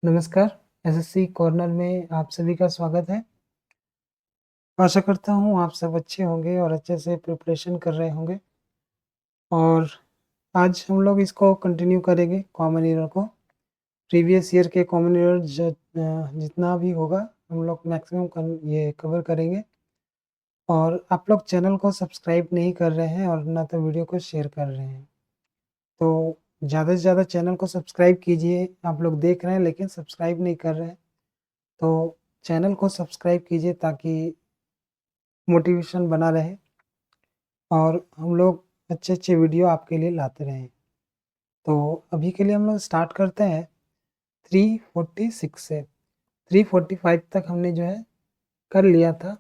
नमस्कार, SSC corner में आप सभी का स्वागत है। आशा करता हूँ आप सब अच्छे होंगे और अच्छे से प्रिपरेशन कर रहे होंगे और आज हम लोग इसको कंटिन्यू करेंगे कॉमन ईयर को। प्रीवियस ईयर के कॉमन ईयर जितना भी होगा हम लोग मैक्सिमम ये कवर करेंगे और आप लोग चैनल को सब्सक्राइब नहीं कर रहे हैं और ना तो वीडियो को शेयर कर रहे हैं। तो ज़्यादा से ज़्यादा चैनल को सब्सक्राइब कीजिए। आप लोग देख रहे हैं लेकिन सब्सक्राइब नहीं कर रहे हैं, तो चैनल को सब्सक्राइब कीजिए ताकि मोटिवेशन बना रहे और हम लोग अच्छे-अच्छे वीडियो आपके लिए लाते रहें। तो अभी के लिए हम लोग स्टार्ट करते हैं 346 से। 345 तक हमने जो है कर लिया था।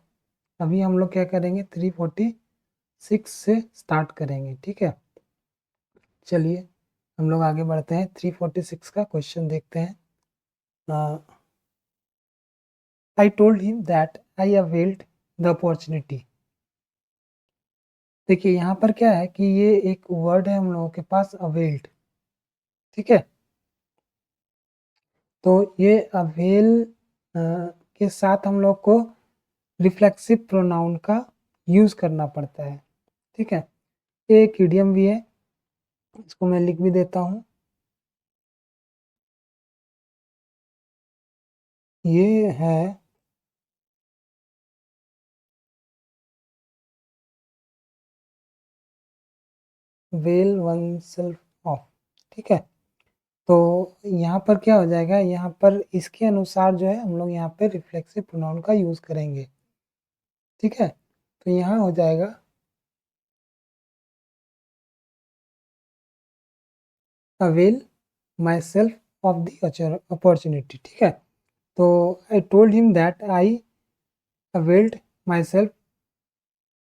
अभी हम लोग क्या करेंगे 346 से स्टार्ट करेंगे, ठीक है? चलिए हम लोग आगे बढ़ते हैं। 346 का क्वेश्चन देखते हैं। I told him that I availed the opportunity. देखिए यहाँ पर क्या है कि ये एक वर्ड है हम लोगों के पास अवेल्ड, ठीक है? तो ये अवेल के साथ हम लोग को रिफ्लेक्सिव प्रोनाउन का यूज़ करना पड़ता है, ठीक है? ये एक इडियम भी है, इसको मैं लिख भी देता हूँ। ये है वेल वन सेल्फ ऑफ, ठीक है? तो यहाँ पर क्या हो जाएगा, यहाँ पर इसके अनुसार जो है हम लोग यहाँ पे रिफ्लेक्सिव प्रोनाउन का यूज़ करेंगे, ठीक है? तो यहाँ हो जाएगा avail my self of the opportunity, ठीक है? तो I told him that I availed my self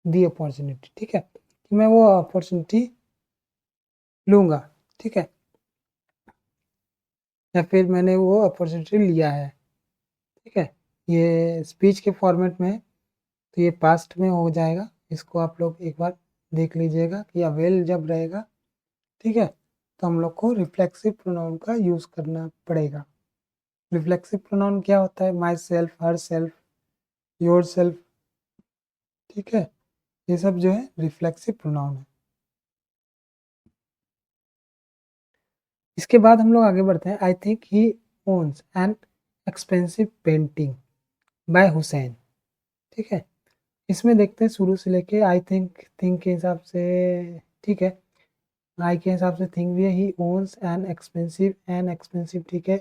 the opportunity, ठीक है? कि मैं वो अपॉर्चुनिटी लूँगा, ठीक है? या फिर मैंने वो अपॉर्चुनिटी लिया है, ठीक है? ये स्पीच के फॉर्मेट में है, तो ये पास्ट में हो जाएगा। इसको आप लोग एक बार देख लीजिएगा कि अवेल जब रहेगा, ठीक है? तो हम लोग को रिफ्लेक्सिव प्रोनाउन का यूज़ करना पड़ेगा। रिफ्लेक्सिव प्रोनाउन क्या होता है? My self, her self, your self, ठीक है? ये सब जो है रिफ्लेक्सिव प्रोनाउन है। इसके बाद हम लोग आगे बढ़ते हैं। I think he owns an expensive painting by Hussain, ठीक है? इसमें देखते हैं शुरू से लेके आई थिंक के हिसाब से, ठीक है? आई के हिसाब से थिंक भी है। ही ओन्स एन एक्सपेंसिव, ठीक है?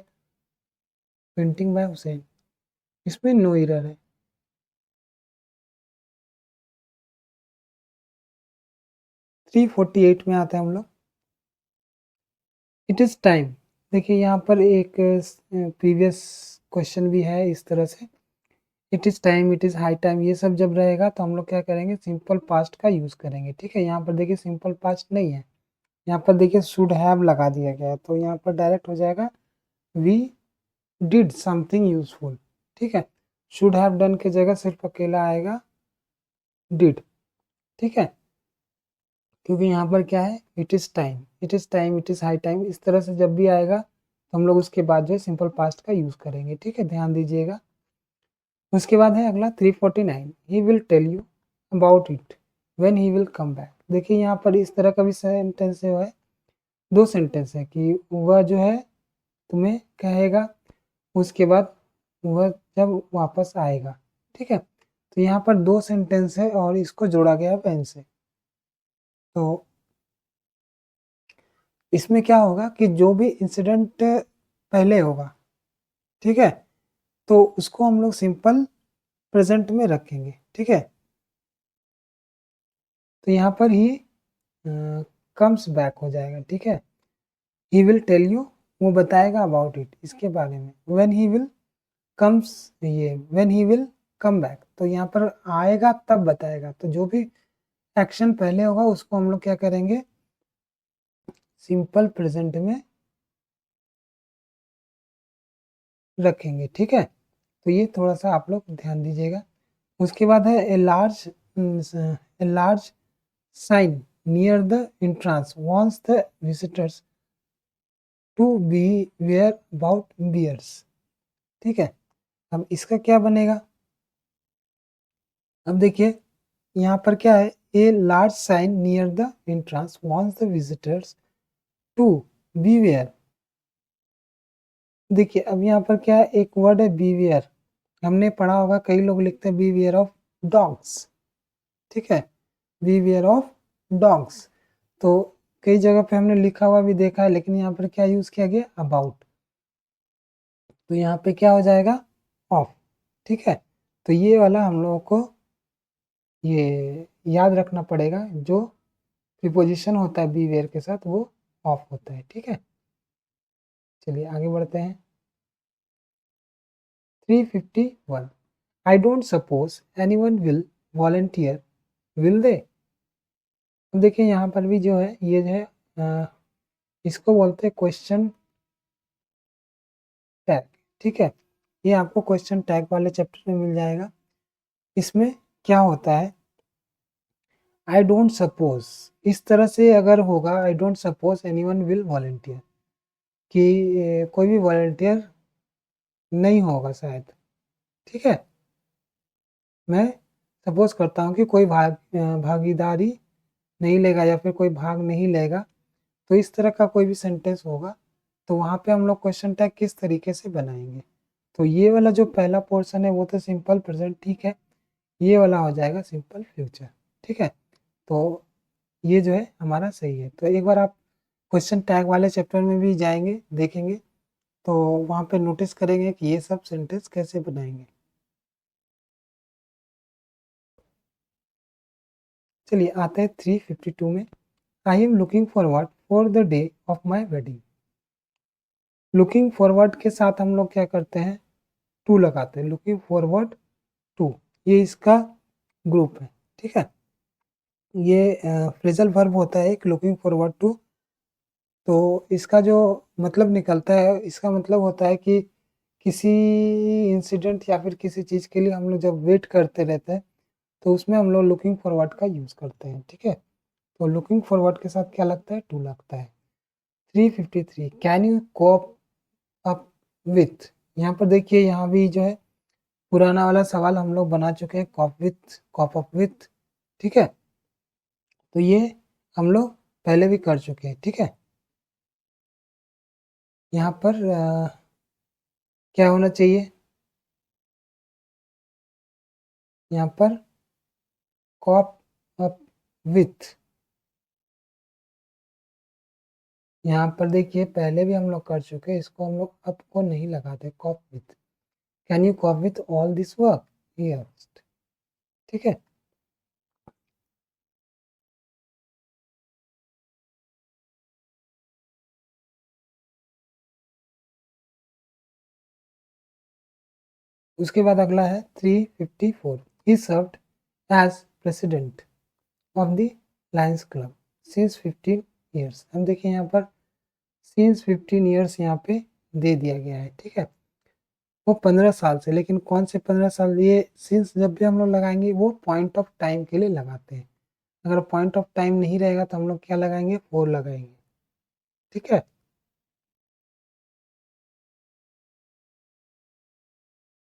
पेंटिंग बाय हुसैन, इसमें नो एरर है। थ्री फोर्टी एट में आते हैं हम लोग। It is time. देखिए यहाँ पर एक प्रीवियस क्वेश्चन भी है इस तरह से। It is time, it is high time, ये सब जब रहेगा तो हम लोग क्या करेंगे सिंपल पास्ट का यूज़ करेंगे, ठीक है? यहाँ पर देखिए सिंपल पास्ट नहीं है, यहाँ पर देखिए शुड हैव लगा दिया गया है, तो यहाँ पर डायरेक्ट हो जाएगा वी डिड समथिंग यूजफुल, ठीक है? शुड हैव डन की जगह सिर्फ अकेला आएगा डिड, ठीक है? क्योंकि यहाँ पर क्या है it is time, it is time, it is high time, इस तरह से जब भी आएगा तो हम लोग उसके बाद जो है सिंपल पास्ट का यूज़ करेंगे, ठीक है? ध्यान दीजिएगा। उसके बाद है अगला 349, he will tell you about it when he will come back. देखिए यहाँ पर इस तरह का भी सेंटेंस है, दो सेंटेंस है कि वह जो है तुम्हें कहेगा, उसके बाद वह जब वापस आएगा, ठीक है? तो यहाँ पर दो सेंटेंस है और इसको जोड़ा गया है व्हेन से। तो इसमें क्या होगा कि जो भी इंसिडेंट पहले होगा, ठीक है? तो उसको हम लोग सिंपल प्रेजेंट में रखेंगे, ठीक है? तो यहाँ पर ही कम्स बैक हो जाएगा, ठीक है? ही विल टेल यू, वो बताएगा अबाउट इट, इसके बारे में। व्हेन ही विल कम्स, ये when he will come back, तो यहाँ पर आएगा तब बताएगा। तो जो भी एक्शन पहले होगा उसको हम लोग क्या करेंगे सिंपल प्रेजेंट में रखेंगे, ठीक है? तो ये थोड़ा सा आप लोग ध्यान दीजिएगा। उसके बाद है a large sign near the entrance wants the visitors to be aware about bears. ठीक है, अब इसका क्या बनेगा? अब देखिए यहाँ पर क्या है, a large sign near the entrance wants the visitors to be aware. देखिए अब यहाँ पर क्या है, एक वर्ड है बी वेयर, हमने पढ़ा होगा, कई लोग लिखते हैं बी वेयर ऑफ डॉग्स। ठीक है, बी वेयर ऑफ डॉग्स, तो कई जगह पे हमने लिखा हुआ भी देखा है, लेकिन यहाँ पर क्या यूज किया गया, अबाउट, तो यहाँ पे क्या हो जाएगा, ऑफ। ठीक है, तो ये वाला हम लोगों को ये याद रखना पड़ेगा, जो प्रीपोजिशन होता है बी वेयर के साथ वो ऑफ होता है। ठीक है, चलिए आगे बढ़ते हैं। 351, I don't suppose anyone will volunteer, will they. देखिए यहाँ पर भी जो है ये जो है इसको बोलते हैं क्वेश्चन टैग। ठीक है, ये आपको क्वेश्चन टैग वाले चैप्टर में मिल जाएगा। इसमें क्या होता है, आई डोंट सपोज, इस तरह से अगर होगा, I don't suppose anyone will volunteer, कि कोई भी वॉलंटियर नहीं होगा शायद। ठीक है, मैं सपोज करता हूँ कि कोई भागीदारी नहीं लेगा या फिर कोई भाग नहीं लेगा, तो इस तरह का कोई भी सेंटेंस होगा, तो वहाँ पे हम लोग क्वेश्चन टैग किस तरीके से बनाएंगे। तो ये वाला जो पहला पोर्शन है वो तो सिंपल प्रेजेंट, ठीक है, ये वाला हो जाएगा सिंपल फ्यूचर। ठीक है, तो ये जो है हमारा सही है। तो एक बार आप क्वेश्चन टैग वाले चैप्टर में भी जाएंगे, देखेंगे, तो वहाँ पे नोटिस करेंगे कि ये सब सेंटेंस कैसे बनाएंगे। चलिए आते हैं 352 में। I am looking forward for the day of my wedding. Looking forward के साथ हम लोग क्या करते हैं, टू लगाते हैं, लुकिंग फॉरवर्ड टू, ये इसका ग्रुप है। ठीक है, ये फ्रेजल वर्ब होता है एक, लुकिंग फॉरवर्ड टू, तो इसका जो मतलब निकलता है, इसका मतलब होता है कि किसी इंसिडेंट या फिर किसी चीज़ के लिए हम लोग जब वेट करते रहते हैं, तो उसमें हम लोग लुकिंग फॉरवर्ड का यूज़ करते हैं। ठीक है, तो लुकिंग फॉरवर्ड के साथ क्या लगता है, टू लगता है। 353, can you cope up with. यहाँ पर देखिए, यहाँ भी जो है पुराना वाला सवाल हम लोग बना चुके हैं, cope with, cope up with. ठीक है, तो ये हम लोग पहले भी कर चुके हैं। ठीक है, यहाँ पर क्या होना चाहिए, यहाँ पर कॉप अप विथ, यहाँ पर देखिए पहले भी हम लोग कर चुके हैं, इसको हम लोग अप को नहीं लगाते, cope with. Can you cope with all this work, ये। ठीक है, उसके बाद अगला है 354, he served as president of the Lions Club since 15 years. हम देखिए यहाँ पर सिंस 15 ईयर्स यहाँ पे दे दिया गया है। ठीक है, वो 15 साल से, लेकिन कौन से 15 साल, ये सिंस जब भी हम लोग लगाएंगे वो पॉइंट ऑफ टाइम के लिए लगाते हैं। अगर पॉइंट ऑफ टाइम नहीं रहेगा तो हम लोग क्या लगाएंगे, 4 लगाएंगे। ठीक है,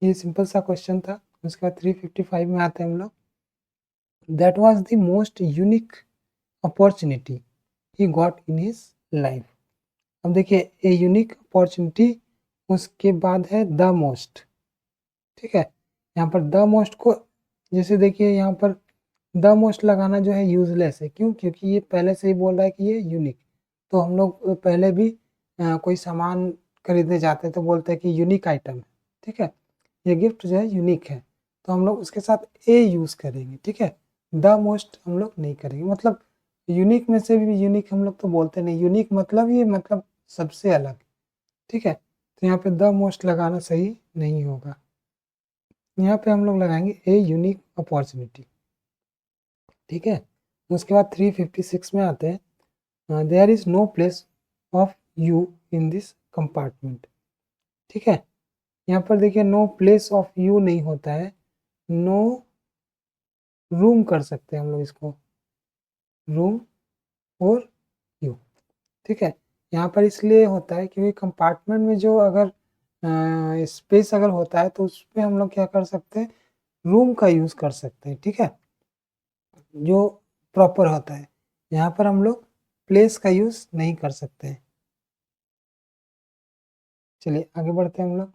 ये सिंपल सा क्वेश्चन था। उसके बाद 355 में आते हैं हम लोग। That was the most unique opportunity he got in his life. अब देखिए, ए यूनिक अपॉर्चुनिटी, उसके बाद है द मोस्ट। ठीक है, यहाँ पर द मोस्ट को, जैसे देखिए यहाँ पर द मोस्ट लगाना जो है यूजलेस है, क्यों, क्योंकि ये पहले से ही बोल रहा है कि ये यूनिक। तो हम लोग पहले भी कोई सामान खरीदने जाते हैं तो बोलते हैं कि यूनिक आइटम है। ठीक है, ये गिफ्ट जो है यूनिक है, तो हम लोग उसके साथ ए यूज़ करेंगे। ठीक है, द मोस्ट हम लोग नहीं करेंगे, मतलब यूनिक में से भी यूनिक हम लोग तो बोलते नहीं, यूनिक मतलब ये मतलब सबसे अलग। ठीक है, तो यहाँ पे द मोस्ट लगाना सही नहीं होगा, यहाँ पे हम लोग लगाएंगे ए यूनिक अपॉर्चुनिटी। ठीक है, उसके बाद 356 में आते हैं, there is no place of you in this compartment. ठीक है, यहाँ पर देखिए नो प्लेस ऑफ यू नहीं होता है, नो रूम कर सकते हैं हम लोग इसको, रूम और यू। ठीक है, यहाँ पर इसलिए होता है क्योंकि कंपार्टमेंट में जो अगर स्पेस अगर होता है तो उसमें हम लोग क्या कर सकते हैं, रूम का यूज़ कर सकते हैं, ठीक है, जो प्रॉपर होता है। यहाँ पर हम लोग प्लेस का यूज़ नहीं कर सकते हैं। चलिए आगे बढ़ते हैं हम लोग।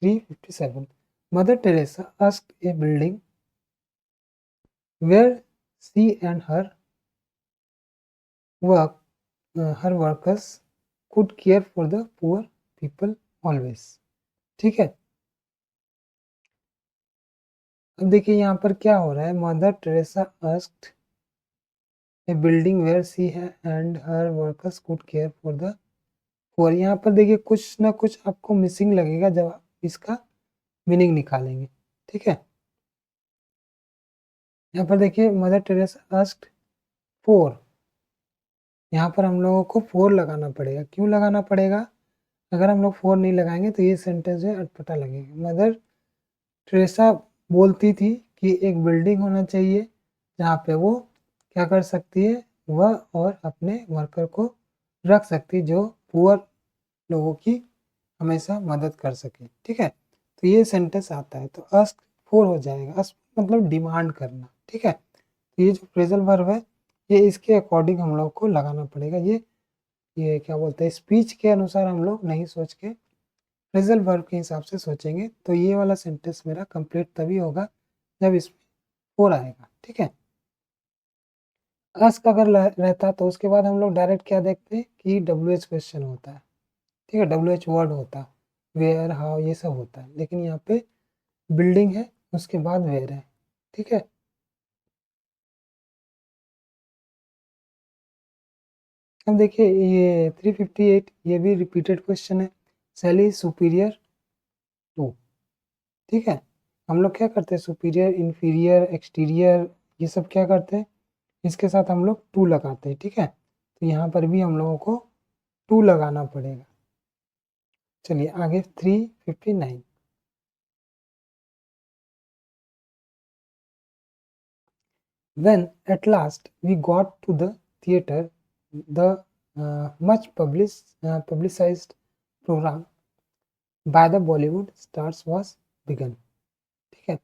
357 mother Teresa asked a building where she and work her workers could care for the poor people always, ठीक है। अब देखिए यहाँ पर क्या हो रहा है, mother Teresa asked a building where she and her workers could care for the poor। यहाँ पर देखिए कुछ ना कुछ आपको मिसिंग लगेगा जब आप इसका मीनिंग निकालेंगे, ठीक है। यहाँ पर देखिए मदर टेरेसा asked for, यहाँ पर हम लोगों को फोर लगाना पड़ेगा। क्यों लगाना पड़ेगा? अगर हम लोग फोर नहीं लगाएंगे तो ये सेंटेंस जो है अटपटा लगेगा। मदर टेरेसा बोलती थी कि एक बिल्डिंग होना चाहिए जहाँ पे वो क्या कर सकती है, वह और अपने वर्कर को रख सकती है जो पुअर लोगों की हमेशा मदद कर सके, ठीक है। तो ये सेंटेंस आता है तो अस्क फोर हो जाएगा। अस्क मतलब डिमांड करना, ठीक है। तो ये जो फ्रेजल वर्ब है ये इसके अकॉर्डिंग हम लोग को लगाना पड़ेगा। ये क्या बोलते हैं, स्पीच के अनुसार हम लोग नहीं सोच के फ्रेजल वर्ब के हिसाब से सोचेंगे तो ये वाला सेंटेंस मेरा कंप्लीट तभी होगा जब इसमें फोर आएगा, ठीक है। आस्क अगर रहता तो उसके बाद हम लोग डायरेक्ट क्या देखते हैं कि WH क्वेश्चन होता है, ठीक है, WH वर्ड होता, वेयर हाउ ये सब होता है, लेकिन यहाँ पे बिल्डिंग है उसके बाद वेयर है, ठीक है। अब देखिए ये 358 ये भी रिपीटेड क्वेश्चन है। सेली सुपीरियर टू, ठीक है। हम लोग क्या करते हैं, सुपीरियर इन्फीरियर एक्सटीरियर ये सब क्या करते हैं, इसके साथ हम लोग टू लगाते हैं, ठीक है। तो यहाँ पर भी हम लोगों को टू लगाना पड़ेगा। चलिए आगे 359 when at last we got to the theater the much publicized program by the Bollywood stars was begun, ठीक है।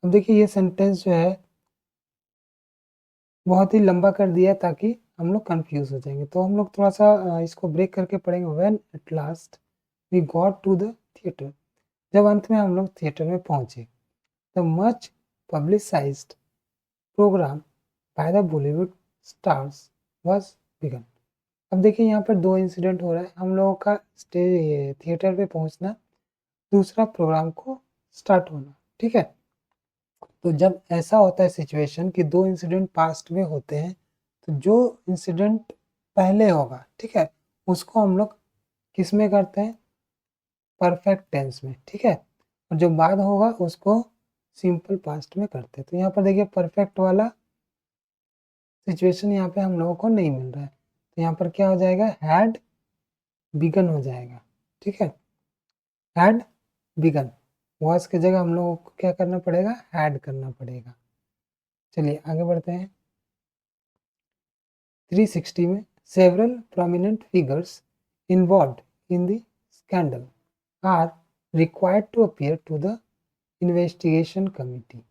अब देखिए ये सेंटेंस जो है बहुत ही लंबा कर दिया ताकि हम लोग कंफ्यूज हो जाएंगे, तो हम लोग थोड़ा सा इसको ब्रेक करके पढ़ेंगे। When at last we got to the theatre, जब अंत में हम लोग थिएटर में पहुंचे। The much publicised programme by the Bollywood stars was begin. अब देखिए यहाँ पर दो इंसिडेंट हो रहा है, हम लोगों का स्टेज थिएटर पे पहुंचना, दूसरा प्रोग्राम को स्टार्ट होना, ठीक है। तो जब ऐसा होता है सिचुएशन कि दो इंसिडेंट पास्ट में होते हैं तो जो इंसिडेंट पहले होगा, ठीक है, उसको हम लोग किस में करते हैं, परफेक्ट टेंस में, ठीक है, और जो बाद होगा उसको सिंपल पास्ट में करते हैं। तो यहाँ पर देखिए परफेक्ट वाला सिचुएशन यहाँ पे हम लोगों को नहीं मिल रहा है, तो यहाँ पर क्या हो जाएगा, हैड बिगन हो जाएगा, ठीक है। हैड बिगन, वॉज की जगह हम लोगों को क्या करना पड़ेगा, हैड करना पड़ेगा। चलिए आगे बढ़ते हैं 360 में several prominent figures involved in the scandal are required to appear to the investigation committee।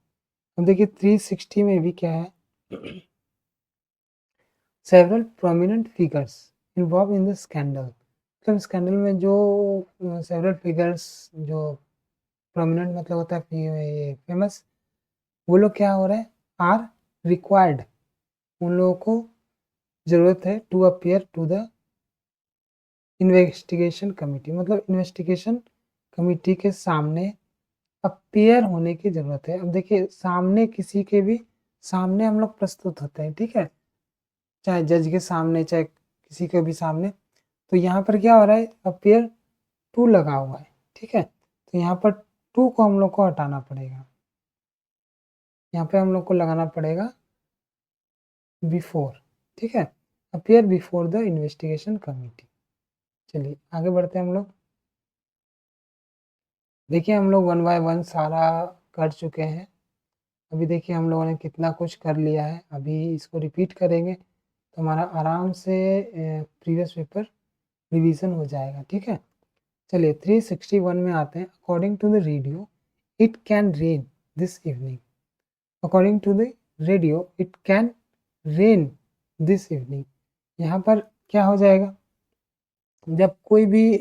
अब देखिए 360 में भी क्या है, several prominent figures involved in the scandal, मतलब स्कैंडल में जो several figures जो prominent मतलब होता है फेमस, वो लोग क्या हो रहे हैं, आर रिक्वायर्ड, उन लोगों को ज़रूरत है to appear to the investigation committee, मतलब इन्वेस्टिगेशन कमिटी के सामने अपियर होने की ज़रूरत है। अब देखिए सामने किसी के भी सामने हम लोग प्रस्तुत होते हैं, ठीक है, चाहे जज के सामने चाहे किसी के भी सामने। तो यहाँ पर क्या हो रहा है, अपियर टू लगा हुआ है, ठीक है, तो यहाँ पर टू को हम लोग को हटाना पड़ेगा, यहाँ पे हम लोग को लगाना पड़ेगा बिफोर, ठीक है, appear before the investigation committee. चलिए आगे बढ़ते हैं हम लोग। देखिए हम लोग वन बाय वन सारा कर चुके हैं। अभी देखिए हम लोगों ने कितना कुछ कर लिया है, अभी इसको रिपीट करेंगे तो हमारा आराम से प्रीवियस पेपर रिवीजन हो जाएगा। ठीक है, चलिए 361 में आते हैं। According to the radio it can rain this evening. According to the radio it can rain this evening. यहाँ पर क्या हो जाएगा, जब कोई भी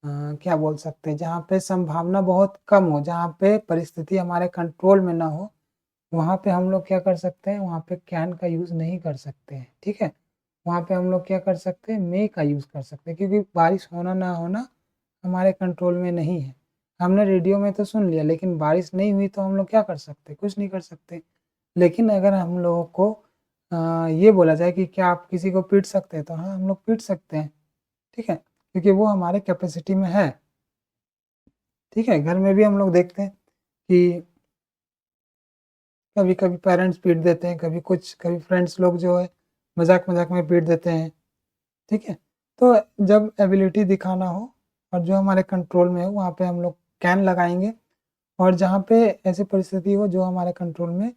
क्या बोल सकते हैं, जहाँ पे संभावना बहुत कम हो, जहाँ पे परिस्थिति हमारे कंट्रोल में ना हो, वहाँ पे हम लोग क्या कर सकते हैं, वहाँ पे कैन का यूज़ नहीं कर सकते हैं। ठीक है, वहाँ पे हम लोग क्या कर सकते हैं, मे का यूज़ कर सकते हैं, क्योंकि बारिश होना ना होना हमारे कंट्रोल में नहीं है। हमने रेडियो में तो सुन लिया, लेकिन बारिश नहीं हुई तो हम लोग क्या कर सकते, कुछ नहीं कर सकते। लेकिन अगर हम लोगों को ये बोला जाए कि क्या आप किसी को पीट सकते हैं, तो हाँ, हम लोग पीट सकते हैं। ठीक है, क्योंकि वो हमारे कैपेसिटी में है। ठीक है, घर में भी हम लोग देखते हैं कि कभी कभी पेरेंट्स पीट देते हैं, कभी फ्रेंड्स लोग जो है मजाक मजाक में पीट देते हैं। ठीक है, तो जब एबिलिटी दिखाना हो और जो हमारे कंट्रोल में हो, वहाँ पे हम लोग कैन लगाएंगे। और जहाँ पे ऐसी परिस्थिति हो जो हमारे कंट्रोल में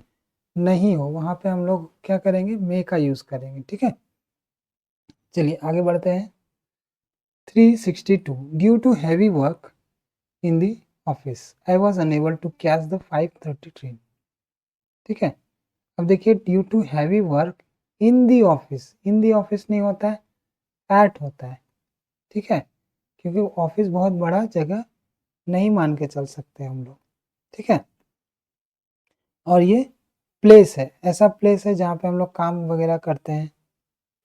नहीं हो, वहाँ पे हम लोग क्या करेंगे, मे का यूज़ करेंगे। ठीक है, चलिए आगे बढ़ते हैं। 362 due to heavy work in the office I was unable to catch the 5:30 train. ठीक है, अब देखिए, due to heavy work in the office, in the office नहीं होता है, एट होता है। ठीक है, क्योंकि ऑफिस बहुत बड़ा जगह नहीं मान के चल सकते हम लोग। ठीक है, और ये प्लेस है, ऐसा प्लेस है जहाँ पे हम लोग काम वगैरह करते हैं।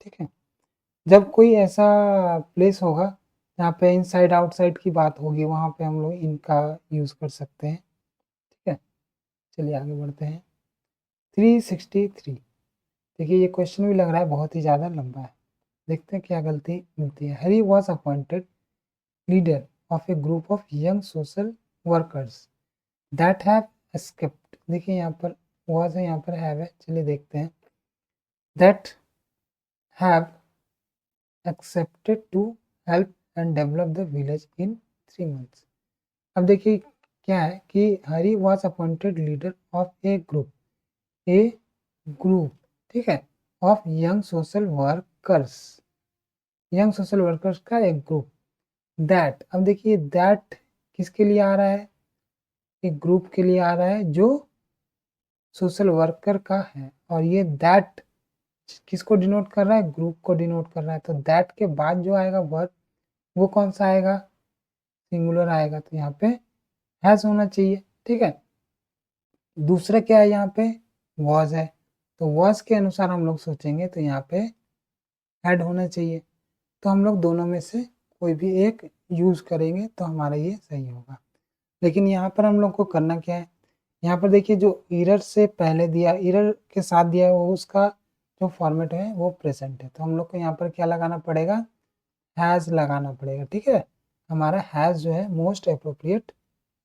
ठीक है, जब कोई ऐसा प्लेस होगा जहाँ पे इनसाइड आउटसाइड की बात होगी, वहाँ पे हम लोग इनका यूज़ कर सकते हैं। ठीक है, चलिए आगे बढ़ते हैं। 363, देखिए ये क्वेश्चन भी लग रहा है बहुत ही ज़्यादा लंबा है। देखते हैं क्या गलती मिलती है। Harry was appointed leader of a group of young social workers that have escaped. देखिए यहाँ पर वॉज है, यहाँ पर हैव है। चलिए देखते हैं। That have accepted to help and develop the village in 3 months। अब देखिए क्या है कि Hari was appointed leader of a group, ठीक है, of young social workers, young social workers का एक ग्रुप। दैट, अब देखिए दैट किसके लिए आ रहा है, एक ग्रुप के लिए आ रहा है जो सोशल वर्कर का है। और ये दैट किसको डिनोट कर रहा है, ग्रुप को डिनोट कर रहा है। तो दैट के बाद जो आएगा वर्क, वो कौन सा आएगा, सिंगुलर आएगा। तो यहाँ पे हैज होना चाहिए। ठीक है, दूसरा क्या है, यहाँ पे वॉज है, तो वॉज के अनुसार हम लोग सोचेंगे तो यहाँ पे हैड होना चाहिए। तो हम लोग दोनों में से कोई भी एक यूज़ करेंगे तो हमारा ये सही होगा। लेकिन यहाँ पर हम लोग को करना क्या है, यहाँ पर देखिए जो इरर से पहले दिया, इरर के साथ दिया है, वो उसका जो फॉर्मेट है वो प्रेजेंट है। तो हम लोग को यहाँ पर क्या लगाना पड़ेगा, हैज़ लगाना पड़ेगा। ठीक है, हमारा हैज़ जो है मोस्ट अप्रोप्रिएट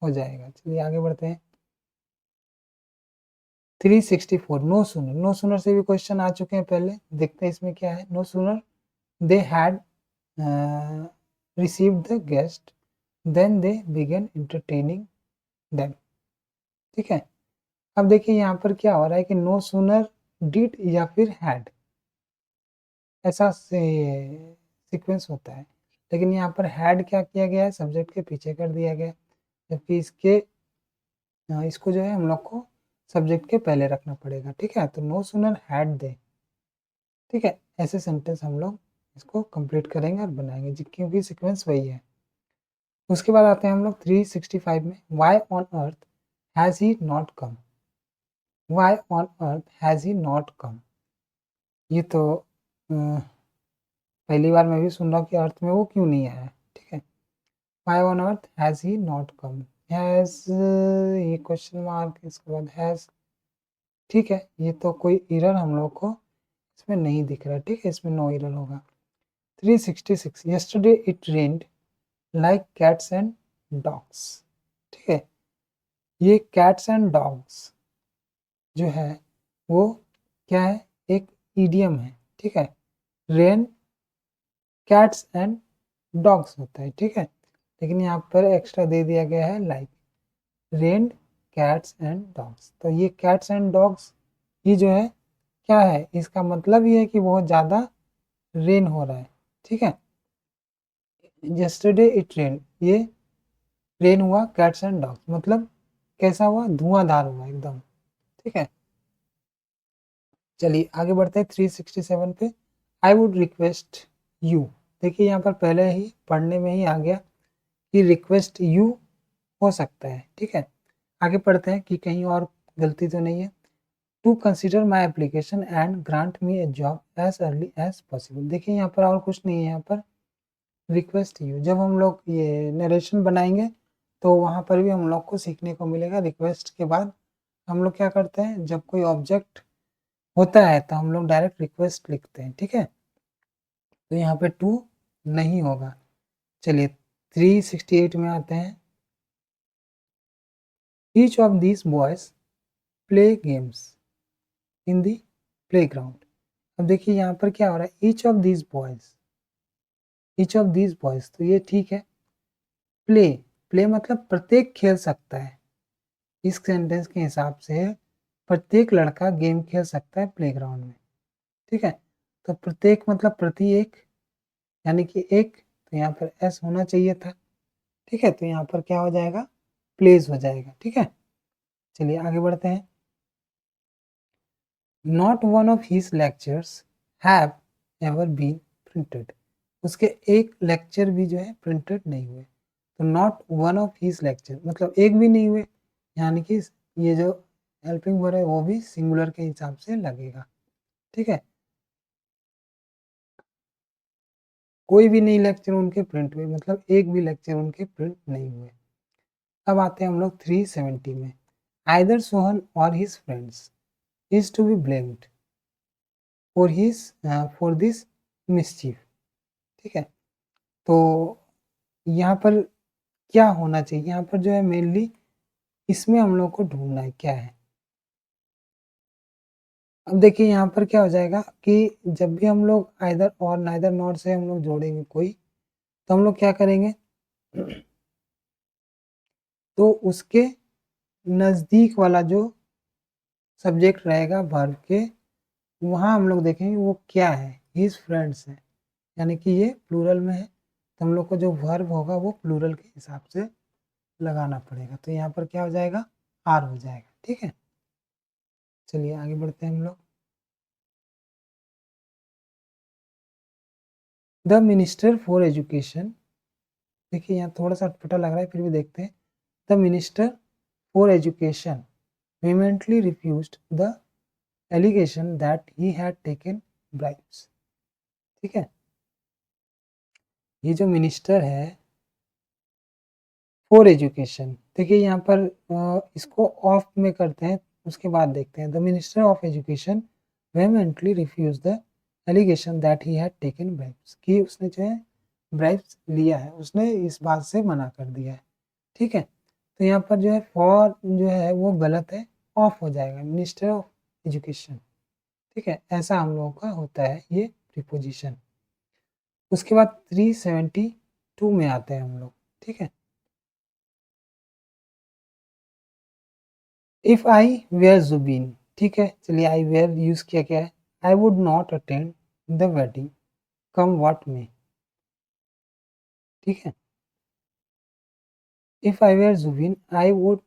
हो जाएगा। चलिए आगे बढ़ते हैं। 364 नो सूनर, नो सूनर से भी क्वेश्चन आ चुके हैं पहले। देखते हैं इसमें क्या है। No sooner they had received the guest then they began entertaining them. ठीक है, अब देखिए यहाँ पर क्या हो रहा है कि नो सूनर डिड या फिर हैड, ऐसा सीक्वेंस होता है। लेकिन यहाँ पर हैड क्या किया गया है, सब्जेक्ट के पीछे कर दिया गया, जबकि इसको जो है हम लोग को सब्जेक्ट के पहले रखना पड़ेगा। ठीक है, तो नो सूनर हैड दे। ठीक है, ऐसे सेंटेंस हम लोग इसको कंप्लीट करेंगे और बनाएंगे, क्योंकि सीक्वेंस वही है। उसके बाद आते हैं हम लोग 365 में। Why on earth has he not come, why on earth has he not come. ये तो पहली बार मैं भी सुन रहा हूँ कि अर्थ में वो क्यों नहीं आया। ठीक है, why on earth has he not come, has, ये क्वेश्चन मार्क, इसके बाद हैज़। ठीक है, ये तो कोई एरर हम लोग को इसमें नहीं दिख रहा। ठीक है, इसमें नो एरर होगा। 366 yesterday it rained like cats and dogs। ठीक है, ये कैट्स एंड डॉग्स जो है वो क्या है, एक ईडियम है। ठीक है, रेन कैट्स एंड डॉग्स होता है। ठीक है, लेकिन यहाँ पर एक्स्ट्रा दे दिया गया है like, rain cats and dogs. तो ये कैट्स एंड डॉग्स, ये जो है क्या है, इसका मतलब ये है कि बहुत ज़्यादा रेन हो रहा है, ठीक है। यस्टरडे इट रेन, ये रेन हुआ कैट्स एंड डॉग्स, मतलब कैसा हुआ, धुआंधार हुआ एकदम, ठीक है। चलिए आगे बढ़ते हैं 367 पे। आई वुड रिक्वेस्ट यू, देखिए यहाँ पर पहले ही पढ़ने में ही आ गया कि रिक्वेस्ट यू हो सकता है, ठीक है। आगे पढ़ते हैं कि कहीं और गलती तो नहीं है। To consider my application and grant me a job as early as possible, देखिए यहाँ पर और कुछ नहीं है, यहाँ पर रिक्वेस्ट यू, जब हम लोग ये नरेशन बनाएंगे तो वहाँ पर भी हम लोग को सीखने को मिलेगा। रिक्वेस्ट के बाद हम लोग क्या करते हैं, जब कोई ऑब्जेक्ट होता है तो हम लोग डायरेक्ट रिक्वेस्ट लिखते हैं, ठीक है। तो यहाँ पे टू नहीं होगा। चलिए 368 में आते हैं। Each of these boys play games in the play ground. अब देखिए यहाँ पर क्या हो रहा है, each of these boys, each of these boys, तो ये ठीक है। प्ले, प्ले मतलब प्रत्येक खेल सकता है, इस सेंटेंस के हिसाब से प्रत्येक लड़का गेम खेल सकता है प्लेग्राउंड में, ठीक है। तो प्रत्येक मतलब प्रति एक, यानी कि एक, तो यहाँ पर एस होना चाहिए था, ठीक है। तो यहाँ पर क्या हो जाएगा, प्लेज हो जाएगा, ठीक है। चलिए आगे बढ़ते हैं। Not one of his lectures have ever been printed, उसके एक लेक्चर भी जो है प्रिंटेड नहीं हुए। तो not one of his lecture मतलब एक भी नहीं हुए, यानी कि ये जो हेल्पिंग वर्ब है वो भी सिंगुलर के हिसाब से लगेगा, ठीक है। कोई भी नहीं लेक्चर उनके प्रिंट हुए, मतलब एक भी लेक्चर उनके प्रिंट नहीं हुए। अब आते हैं हम लोग 370 में। आइदर सोहन और his friends is to be blamed for his for this mischief, ठीक है। तो यहाँ पर क्या होना चाहिए, यहाँ पर जो है मेनली इसमें हम लोग को ढूंढना है क्या है। अब देखिए यहाँ पर क्या हो जाएगा कि जब भी हम लोग आइदर और नाइदर नॉट से हम लोग जोड़ेंगे कोई, तो हम लोग क्या करेंगे, तो उसके नज़दीक वाला जो सब्जेक्ट रहेगा वर्ब के, वहाँ हम लोग देखेंगे वो क्या है, हिज फ्रेंड्स है, यानी कि ये प्लूरल में है, तो हम लोग को जो वर्ब होगा वो प्लूरल के हिसाब से लगाना पड़ेगा। तो यहाँ पर क्या हो जाएगा, आर हो जाएगा, ठीक है। चलिए आगे बढ़ते हैं हम लोग। द मिनिस्टर फॉर एजुकेशन, देखिए यहाँ थोड़ा सा अटपटा लग रहा है, फिर भी देखते हैं। The minister for education vehemently refused the allegation that he had taken bribes, ठीक है। ये जो मिनिस्टर है फॉर एजुकेशन, देखिए यहाँ पर इसको ऑफ में करते हैं, उसके बाद देखते हैं। The minister of education vehemently refused the allegation that he had taken bribes, कि उसने जो है ब्राइब्स लिया है, उसने इस बात से मना कर दिया है, ठीक है। तो यहाँ पर जो है फॉर जो है वो गलत है, ऑफ हो जाएगा, मिनिस्टर ऑफ एजुकेशन, ठीक है। ऐसा हम लोगों का होता है ये प्रीपोजिशन। उसके बाद 372 में आते हैं हम लोग, ठीक है। इफ आई वेयर जुबीन, ठीक है। चलिए आई वेयर यूज किया क्या है, I would not attend the wedding come what में, ठीक है। If I were Zubeen I would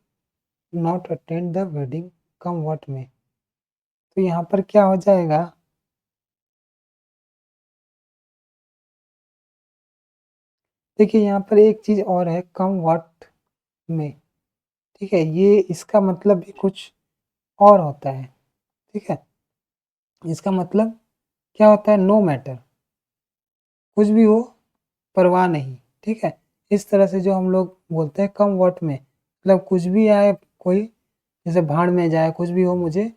not attend the wedding come what में, तो यहाँ पर क्या हो जाएगा, देखिए यहाँ पर एक चीज और है, कम व्हाट में, ठीक है। ये इसका मतलब भी कुछ और होता है, ठीक है। इसका मतलब क्या होता है, नो मैटर, कुछ भी हो परवाह नहीं, ठीक है। इस तरह से जो हम लोग बोलते हैं कम वॉट में, मतलब कुछ भी आए, कोई जैसे भाड़ में जाए, कुछ भी हो मुझे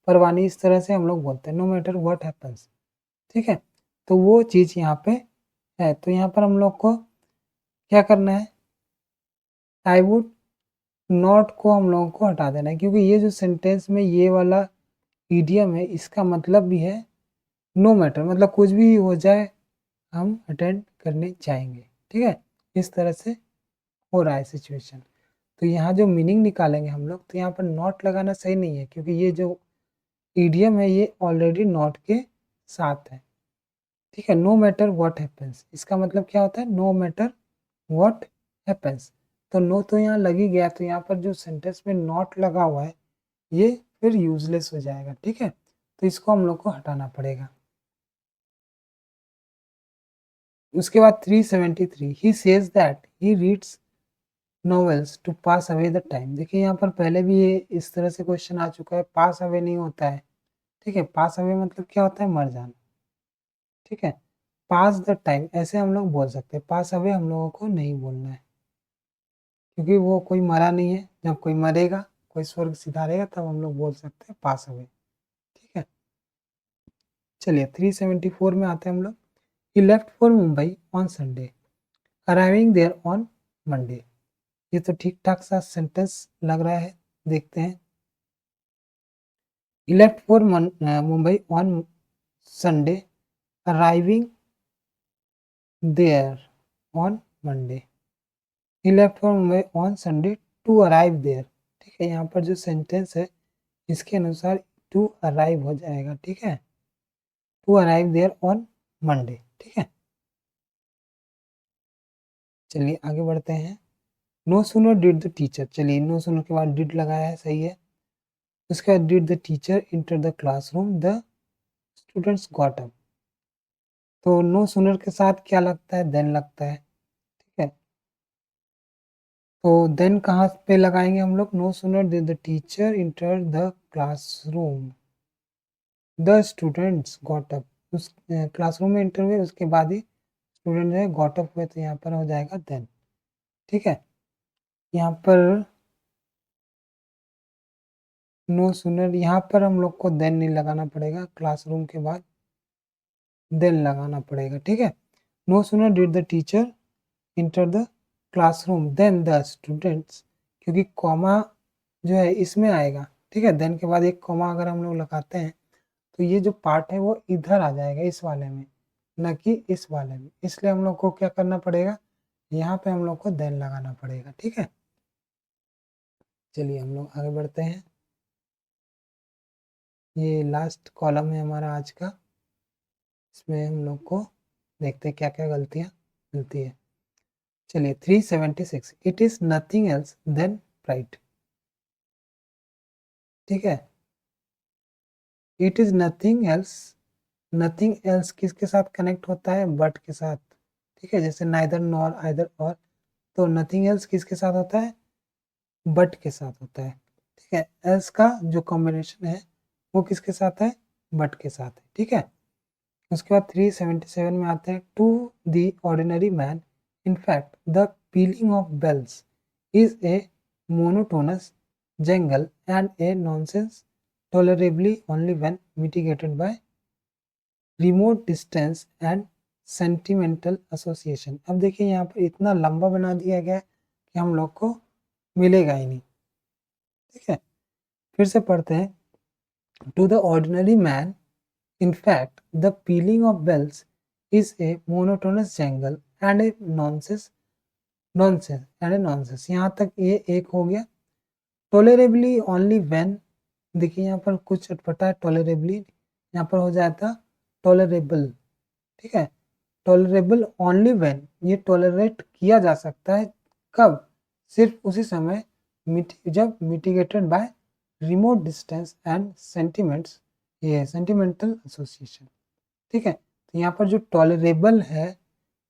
परवाह नहीं, इस तरह से हम लोग बोलते हैं नो मैटर व्हाट हैपन्स, ठीक है। तो वो चीज़ यहाँ पे है। तो यहाँ पर हम लोग को क्या करना है, आई वुड नॉट को हम लोगों को हटा देना है, क्योंकि ये जो सेंटेंस में ये वाला ईडियम है, इसका मतलब भी है नो मैटर, मतलब कुछ भी हो जाए हम अटेंड करने चाहेंगे, ठीक है। इस तरह से हो रहा है सिचुएशन। तो यहाँ जो मीनिंग निकालेंगे हम लोग, तो यहाँ पर नॉट लगाना सही नहीं है, क्योंकि ये जो ईडियम है, ये ऑलरेडी नॉट के साथ है, ठीक है। नो मैटर व्हाट हैपेंस, इसका मतलब क्या होता है, नो मैटर व्हाट हैपेंस। तो नो तो यहाँ लग ही गया, तो यहाँ पर जो सेंटेंस में नॉट लगा हुआ है ये फिर यूजलेस हो जाएगा, ठीक है। तो इसको हम लोग को हटाना पड़ेगा। उसके बाद 373, he says that he reads novels to pass away the time. देखिए यहाँ पर पहले भी ये इस तरह से क्वेश्चन आ चुका है, पास अवे नहीं होता है, ठीक है। पास अवे मतलब क्या होता है, मर जाना, ठीक है। पास द टाइम ऐसे हम लोग बोल सकते हैं, पास अवे हम लोगों को नहीं बोलना है, क्योंकि वो कोई मरा नहीं है। जब कोई मरेगा, कोई स्वर्ग सिधारेगा, तब हम लोग बोल सकते हैं पास अवे, ठीक है। चलिए 374 में आते हैं हम लोग। He left for Mumbai on Sunday, arriving there on Monday. ये तो ठीक ठाक सा सेंटेंस लग रहा है, देखते हैं। He left for Mumbai on Sunday, arriving there on Monday. He left for Mumbai on Sunday to arrive there. ठीक है, यहाँ पर जो सेंटेंस है इसके अनुसार टू अराइव हो जाएगा, ठीक है। To arrive there on Monday, ठीक है। चलिए आगे बढ़ते हैं। No sooner did the teacher, चलिए नो सूनर के बाद डिड लगाया है, सही है। उसके बाद did the teacher enter the classroom the students got up. तो नो सूनर के साथ क्या लगता है, देन लगता है, ठीक है। तो देन कहाँ पे लगाएंगे हम लोग, no sooner did the teacher enter the classroom the students got up. उस क्लासरूम में इंटर हुए, उसके बाद ही स्टूडेंट जो है गॉट अप हुए, तो यहाँ पर हो जाएगा देन, ठीक है। यहाँ पर नो सूनर, यहाँ पर हम लोग को देन नहीं लगाना पड़ेगा, क्लासरूम के बाद देन लगाना पड़ेगा, ठीक है। No sooner did the teacher enter the classroom then the students, क्योंकि कॉमा जो है इसमें आएगा, ठीक है। देन के बाद एक कॉमा अगर हम लोग लगाते हैं तो ये जो पार्ट है वो इधर आ जाएगा, इस वाले में, न कि इस वाले में। इसलिए हम लोग को क्या करना पड़ेगा, यहाँ पे हम लोग को देन लगाना पड़ेगा, ठीक है। चलिए हम लोग आगे बढ़ते हैं। ये लास्ट कॉलम है हमारा आज का, इसमें हम लोग को देखते हैं क्या क्या गलतियाँ मिलती है। चलिए 376, it is nothing else than pride, ठीक है। It is nothing else, nothing else किसके साथ कनेक्ट होता है, बट के साथ, ठीक है। जैसे नाइदर नॉर आइदर और, तो नथिंग एल्स किसके साथ होता है, बट के साथ होता है, ठीक है। एल्स का जो कॉम्बिनेशन है वो किसके साथ है, बट के साथ है, ठीक है। उसके बाद 377 में आते हैं। To the ordinary man in fact the piling of bells is a monotonous jangle and a nonsense tolerably only when mitigated by remote distance and sentimental association। अब देखिए यहाँ पर इतना लंबा बना दिया गया है कि हम लोग को मिलेगा ही नहीं, ठीक है। फिर से पढ़ते हैं। To the ordinary man in fact the piling of bells is a monotonous jangle and a nonsense nonsense यहाँ तक ये एक हो गया। टॉलरेबली ओनली व्हेन, देखिए यहाँ पर कुछ अटपटा है, टॉलरेबली यहाँ पर हो जाता टॉलरेबल, ठीक है। टॉलरेबल ओनली व्हेन, ये टॉलरेट किया जा सकता है कब, सिर्फ उसी समय जब mitigated by remote distance and sentiments, ये सेंटिमेंटल एसोसिएशन, ठीक है। तो यहाँ पर जो टॉलरेबल है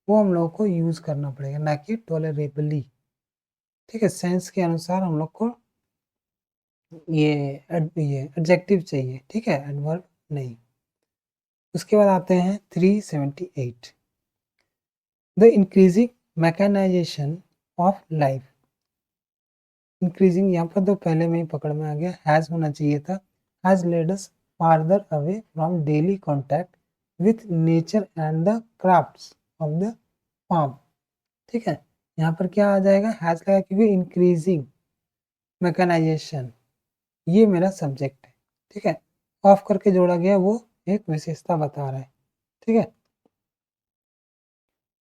वो हम लोग को यूज करना पड़ेगा, ना कि टॉलरेबली, ठीक है। सेंस के अनुसार हम लोग को ये एडजेक्टिव चाहिए, ठीक है, एडवर्ब नहीं। उसके बाद आते हैं 378, the increasing mechanisation of life. Increasing यहाँ पर तो पहले में ही पकड़ में आ गया, हैज़ होना चाहिए था। Has led us farther away from daily contact with nature and the crafts of the farm, ठीक है। यहाँ पर क्या आ जाएगा, हैज़ लगा क्योंकि इंक्रीजिंग मैकेनाइजेशन ये मेरा सब्जेक्ट है, ठीक है। ऑफ करके जोड़ा गया वो एक विशेषता बता रहा है, ठीक है।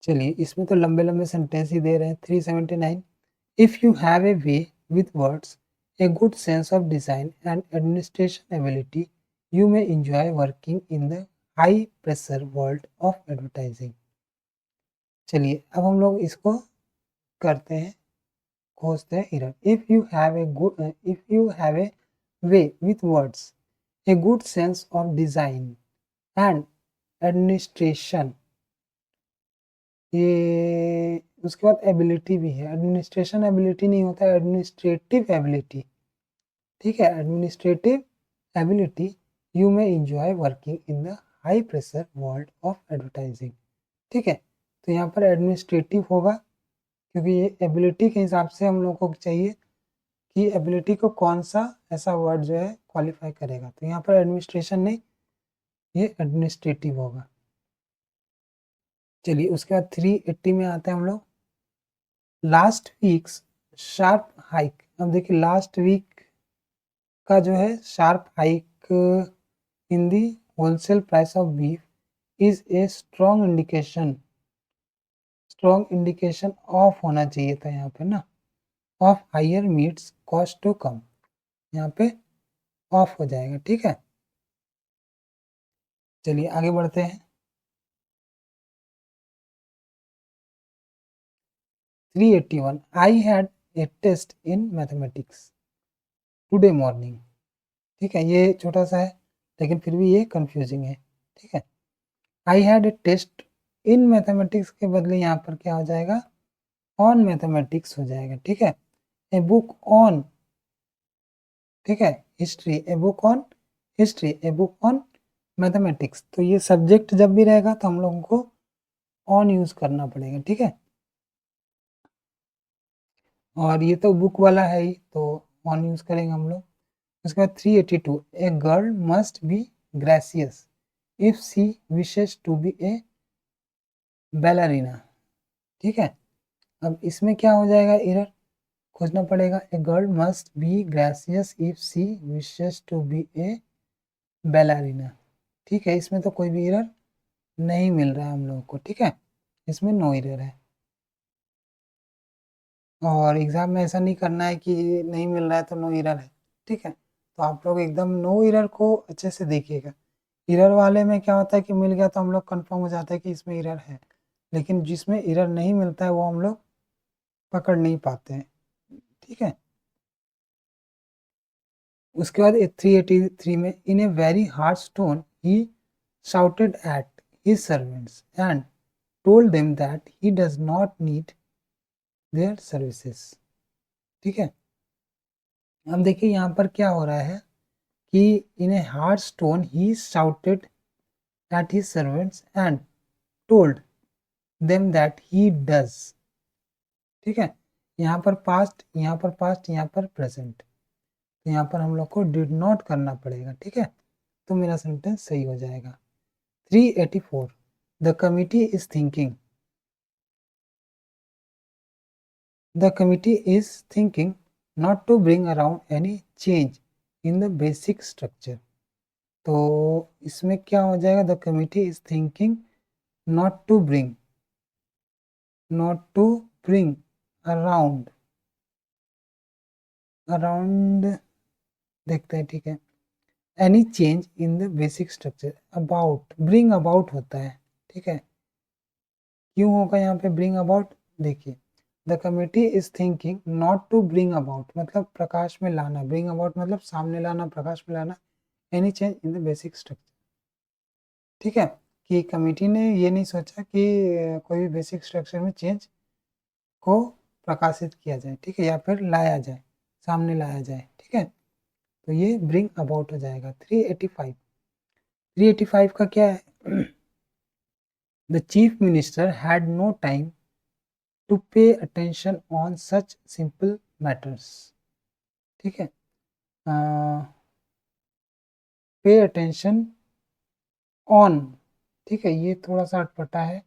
चलिए इसमें तो लंबे लंबे सेंटेंस ही दे रहे हैं। 379, if you have a way with words, a good sense of design and administration ability, you may enjoy working in the high pressure world of advertising. चलिए अब हम लोग इसको करते हैं, खोजते हैं error. If you have a way with words, a good sense of design and administration, ये उसके बाद एबिलिटी भी है, एडमिनिस्ट्रेशन एबिलिटी नहीं होता है, एडमिनिस्ट्रेटिव एबिलिटी, ठीक है, administrative ability, you may enjoy working in the high pressure world of advertising. ठीक है, तो यहाँ पर एडमिनिस्ट्रेटिव होगा क्योंकि ये एबिलिटी के हिसाब से हम लोग को चाहिए कि एबिलिटी को कौन सा ऐसा वर्ड जो है क्वालिफाई करेगा, तो यहाँ पर एडमिनिस्ट्रेशन नहीं, ये एडमिनिस्ट्रेटिव होगा। चलिए उसके बाद 380 में आते हैं हम लोग, लास्ट वीक्स शार्प हाइक। अब देखिए लास्ट वीक का जो है sharp hike in the wholesale price of beef is a strong indication of होना चाहिए था यहाँ पे ना, of higher meats cost to come, यहाँ पे ऑफ हो जाएगा। ठीक है, चलिए आगे बढ़ते हैं। 381 I had a test in mathematics today morning. ठीक है, ये छोटा सा है लेकिन फिर भी ये कंफ्यूजिंग है। ठीक है, I had a test in mathematics के बदले यहाँ पर क्या हो जाएगा, ऑन मैथमेटिक्स हो जाएगा। ठीक है, ए बुक ऑन, ठीक है, history, a book on history, a book on mathematics, तो ये सब्जेक्ट जब भी रहेगा तो हम लोगों को ऑन यूज करना पड़ेगा। ठीक है, और ये तो बुक वाला है ही तो ऑन यूज करेंगे हम लोग। उसके बाद 382 a girl must be gracious if she wishes to be a ballerina. ठीक है, अब इसमें क्या हो जाएगा, एरर खोजना पड़ेगा। A girl must be gracious if she wishes to be a ballerina. ठीक है, इसमें तो कोई भी एरर नहीं मिल रहा है हम लोगों को। ठीक है, इसमें नो एरर है, और एग्जाम में ऐसा नहीं करना है कि नहीं मिल रहा है तो नो एरर है। ठीक है, तो आप लोग एकदम नो एरर को अच्छे से देखिएगा। एरर वाले में क्या होता है कि मिल गया तो हम लोग कंफर्म हो जाता है कि इसमें एरर है, लेकिन जिसमें एरर नहीं मिलता है वो हम लोग पकड़ नहीं पाते हैं। ठीक है, उसके बाद 383 में in a very harsh tone he shouted at his servants and told them that he does not need their services। ठीक है, अब देखिए यहाँ पर क्या हो रहा है कि in a harsh tone he shouted at his servants and told them that he does। ठीक है, यहाँ पर पास्ट, यहाँ पर पास्ट, यहाँ पर प्रेजेंट, तो यहाँ पर हम लोग को डिड नॉट करना पड़ेगा। ठीक है, तो मेरा सेंटेंस सही हो जाएगा। 384 the committee is thinking, the committee is thinking not to bring around any change in the basic structure. तो इसमें क्या हो जाएगा, the committee is thinking not to bring, not to bring around, around देखते हैं। ठीक है, any change in the basic structure, about, bring about होता है। ठीक है, क्यों होगा यहाँ पे ब्रिंग अबाउट, देखिए the committee is thinking not to bring about मतलब प्रकाश में लाना, ब्रिंग अबाउट मतलब सामने लाना, प्रकाश में लाना, any change in the basic structure. ठीक है, कि कमिटी ने ये नहीं सोचा कि कोई भी बेसिक स्ट्रक्चर में चेंज को प्रकाशित किया जाए, ठीक है, या फिर लाया जाए, सामने लाया जाए। ठीक है, तो ये ब्रिंग अबाउट हो जाएगा। 385, 385 का क्या है, the chief minister had no time to pay attention on such simple matters. ठीक है, पे अटेंशन ऑन, ठीक है, ये थोड़ा सा अटपटा है,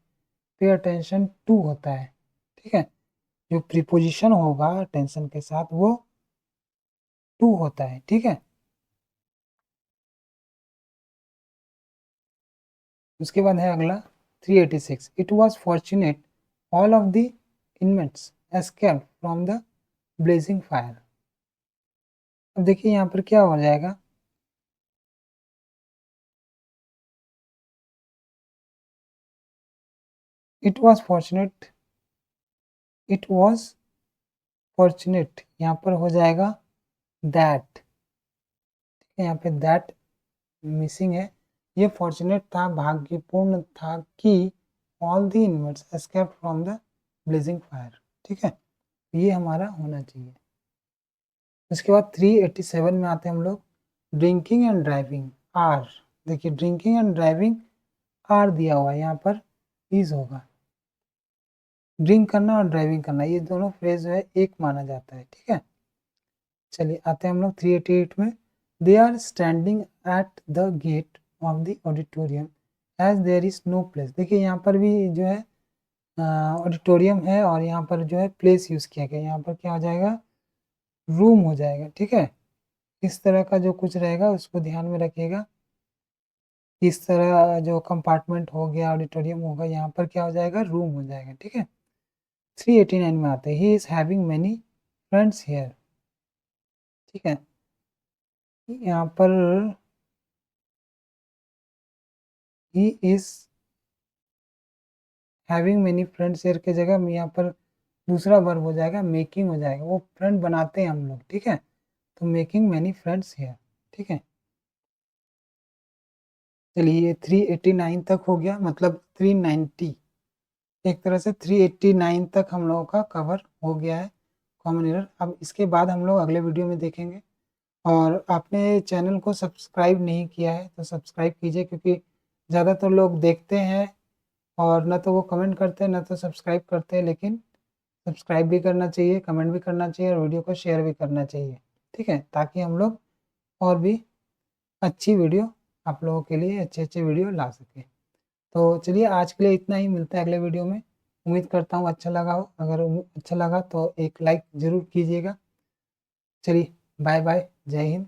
पे अटेंशन टू होता है। ठीक है, जो प्रीपोजिशन होगा अटेंशन के साथ वो टू होता है। ठीक है, उसके बाद है अगला 386 it was fortunate all of the inmates escaped from the blazing fire. अब देखिए यहाँ पर क्या हो जाएगा, it was fortunate, it was fortunate यहाँ पर हो जाएगा दैट, यहाँ पे दैट मिसिंग है। ये फॉर्चुनेट था, भाग्यपूर्ण था कि all the inverts escape from the blazing fire. ठीक है, ये हमारा होना चाहिए। उसके बाद 387 में आते हैं हम लोग। ड्रिंकिंग एंड ड्राइविंग आर, देखिए ड्रिंकिंग एंड ड्राइविंग आर दिया हुआ है, यहाँ पर इज होगा। ड्रिंक करना और ड्राइविंग करना ये दोनों फ्रेज जो है एक माना जाता है। ठीक है, चलिए आते हैं हम लोग 388 में। They are standing at the gate of the auditorium as there is no place. देखिए यहाँ पर भी जो है ऑडिटोरियम है और यहाँ पर जो है प्लेस यूज़ किया गया, यहाँ पर क्या हो जाएगा, रूम हो जाएगा। ठीक है, इस तरह का जो कुछ रहेगा उसको ध्यान में रखिएगा। इस तरह जो कंपार्टमेंट हो गया, ऑडिटोरियम होगा, यहाँ पर क्या हो जाएगा, रूम हो जाएगा। ठीक है, 389 में आते हैं। He is having many friends here. ठीक है, यहाँ पर he is having many friends here के जगह में यहाँ पर दूसरा वर्ब हो जाएगा, मेकिंग हो जाएगा। वो फ्रेंड बनाते हैं हम लोग। ठीक है, तो मेकिंग मैनी फ्रेंड्स हेयर। ठीक है, चलिए 389 तक हो गया, मतलब 390, एक तरह से 389 तक हम लोगों का कवर हो गया है कॉमन एरर। अब इसके बाद हम लोग अगले वीडियो में देखेंगे। और आपने चैनल को सब्सक्राइब नहीं किया है तो सब्सक्राइब कीजिए, क्योंकि ज़्यादातर लोग देखते हैं और ना तो वो कमेंट करते हैं ना तो सब्सक्राइब करते हैं। लेकिन सब्सक्राइब भी करना चाहिए, कमेंट भी करना चाहिए और वीडियो को शेयर भी करना चाहिए। ठीक है, ताकि हम लोग और भी अच्छी वीडियो आप लोगों के लिए अच्छे अच्छे वीडियो ला सकें। तो चलिए आज के लिए इतना ही, मिलता है अगले वीडियो में। उम्मीद करता हूँ अच्छा लगा हो। अगर अच्छा लगा तो एक लाइक ज़रूर कीजिएगा। चलिए बाय बाय, जय हिंद।